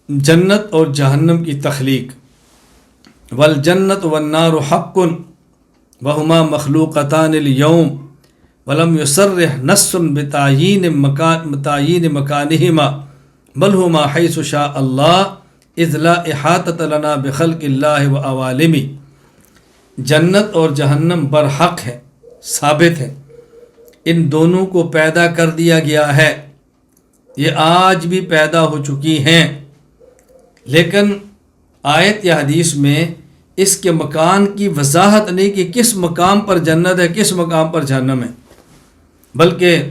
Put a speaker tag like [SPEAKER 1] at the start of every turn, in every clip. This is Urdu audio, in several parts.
[SPEAKER 1] جنت اور جہنم کی تخلیق، والجنت والنار حق وہما مخلوقتان اليوم ولم يصرح نص بتعیین مکانہما بل ہما حیث شاء اللہ اذ لا احاطۃ لنا بخلق اللہ وعوالم۔ جنت اور جہنم برحق ہے، ثابت ہے، ان دونوں کو پیدا کر دیا گیا ہے، یہ آج بھی پیدا ہو چکی ہیں، لیکن آیت یا حدیث میں اس کے مکان کی وضاحت نہیں کہ کس مقام پر جنت ہے، کس مقام پر جہنم ہے، بلکہ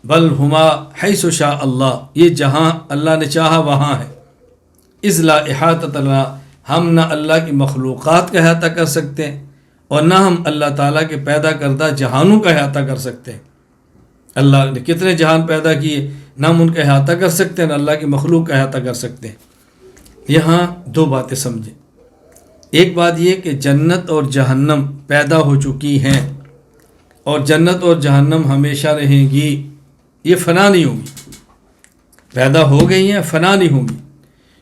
[SPEAKER 1] بل ہما حیث شاء اللہ، یہ جہاں اللہ نے چاہا وہاں ہے۔ اذ لا احاطۃ لنا، ہم نہ اللہ کی مخلوقات کا احاطہ کر سکتے ہیں اور نہ ہم اللہ تعالیٰ کے پیدا کردہ جہانوں کا احاطہ کر سکتے ہیں۔ اللہ نے کتنے جہان پیدا کیے، نہ ہم ان کا احاطہ کر سکتے ہیں نہ اللہ کی مخلوق کا احاطہ کر سکتے ہیں۔ یہاں دو باتیں سمجھیں، ایک بات یہ کہ جنت اور جہنم پیدا ہو چکی ہیں اور جنت اور جہنم ہمیشہ رہیں گی، یہ فنا نہیں ہوگی، پیدا ہو گئی ہیں، فنا نہیں ہوگی۔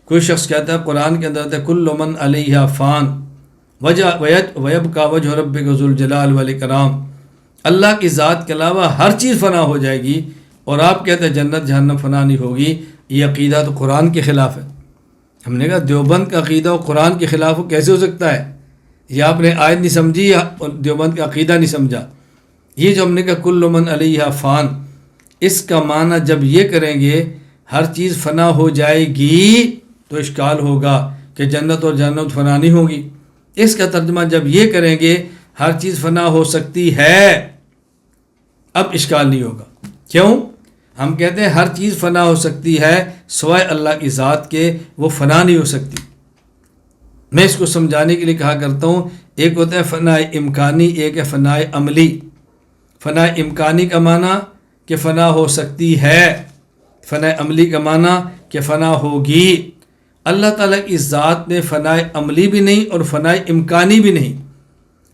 [SPEAKER 1] کوئی شخص کہتا ہے قرآن کے اندر آتا ہے کل من علیہا فان ویبقی وجہ ربک ذو الجلال والاکرام، اللہ کی ذات کے علاوہ ہر چیز فنا ہو جائے گی، اور آپ کہتے ہیں جنت جہنم فنا نہیں ہوگی، یہ عقیدہ تو قرآن کے خلاف ہے۔ ہم نے کہا دیوبند کا عقیدہ قرآن کے خلاف ہو کیسے ہو سکتا ہے؟ یہ آپ نے آیت نہیں سمجھی یا دیوبند کا عقیدہ نہیں سمجھا۔ یہ جو ہم نے کہا کل من علیہا فان، اس کا معنی جب یہ کریں گے ہر چیز فنا ہو جائے گی تو اشکال ہوگا کہ جنت اور جہنم فنا نہیں ہوگی۔ اس کا ترجمہ جب یہ کریں گے ہر چیز فنا ہو سکتی ہے، اب اشکال نہیں ہوگا۔ کیوں؟ ہم کہتے ہیں ہر چیز فنا ہو سکتی ہے سوائے اللہ کی ذات کے، وہ فنا نہیں ہو سکتی۔ میں اس کو سمجھانے کے لیے کہا کرتا ہوں، ایک ہوتا ہے فنا امکانی، ایک ہے فنا عملی۔ فنا امکانی کا معنی کہ فنا ہو سکتی ہے، فنا عملی کا معنی کہ فنا ہوگی۔ اللہ تعالیٰ کی ذات میں فنا عملی بھی نہیں اور فنا امکانی بھی نہیں،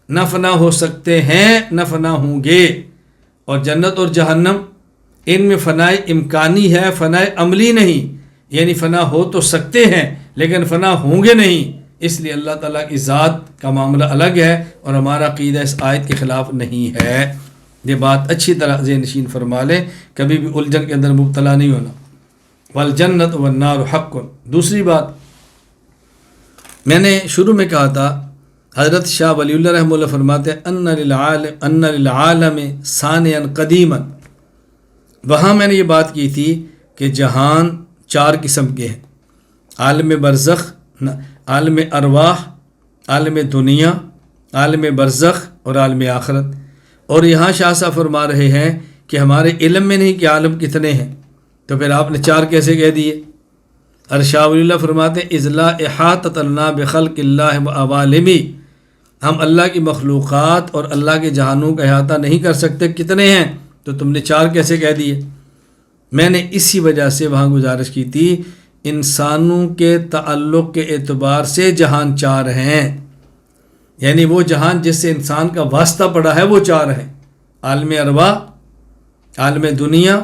[SPEAKER 1] نہ فنا ہو سکتے ہیں نہ فنا ہوں گے۔ اور جنت اور جہنم ان میں فنا امکانی ہے، فنا عملی نہیں، یعنی فنا ہو تو سکتے ہیں لیکن فنا ہوں گے نہیں۔ اس لیے اللہ تعالیٰ کی ذات کا معاملہ الگ ہے اور ہمارا عقیدہ اس آیت کے خلاف نہیں ہے۔ یہ بات اچھی طرح ذہن نشین فرما لیں، کبھی بھی الجھن کے اندر مبتلا نہیں ہونا۔ والجنت والنار حق۔ دوسری بات میں نے شروع میں کہا تھا، حضرت شاہ ولی اللہ رحمہ اللہ فرماتے ہیں ان للعالم ثانیا قدیما، وہاں میں نے یہ بات کی تھی کہ جہان چار قسم کے ہیں، عالم برزخ، عالم ارواح، عالم دنیا، عالم برزخ اور عالم آخرت۔ اور یہاں شاہ صاحب فرما رہے ہیں کہ ہمارے علم میں نہیں کہ عالم کتنے ہیں، تو پھر آپ نے چار کیسے کہہ دیے؟ اور شاہ ولی اللہ فرماتے ہیں اذ لا احاطۃ لنا بخلق اللہ وعوالم، ہم اللہ کی مخلوقات اور اللہ کے جہانوں کا احاطہ نہیں کر سکتے، کتنے ہیں؟ تو تم نے چار کیسے کہہ دیے؟ میں نے اسی وجہ سے وہاں گزارش کی تھی، انسانوں کے تعلق کے اعتبار سے جہان چار ہیں، یعنی وہ جہان جس سے انسان کا واسطہ پڑا ہے وہ چار ہیں، عالم ارواح، عالم دنیا،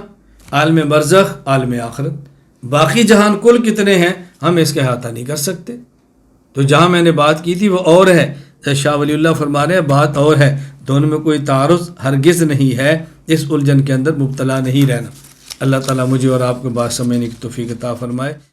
[SPEAKER 1] عالم برزخ، عالم آخرت۔ باقی جہان کل کتنے ہیں ہم اس کا احاطہ نہیں کر سکتے۔ تو جہاں میں نے بات کی تھی وہ اور ہے، شاہ ولی اللہ فرما رہے ہیں بات اور ہے، دونوں میں کوئی تعارض ہرگز نہیں ہے، اس الجھن کے اندر مبتلا نہیں رہنا۔ اللہ تعالیٰ مجھے اور آپ کو بات سمجھنے کی توفیق عطا فرمائے۔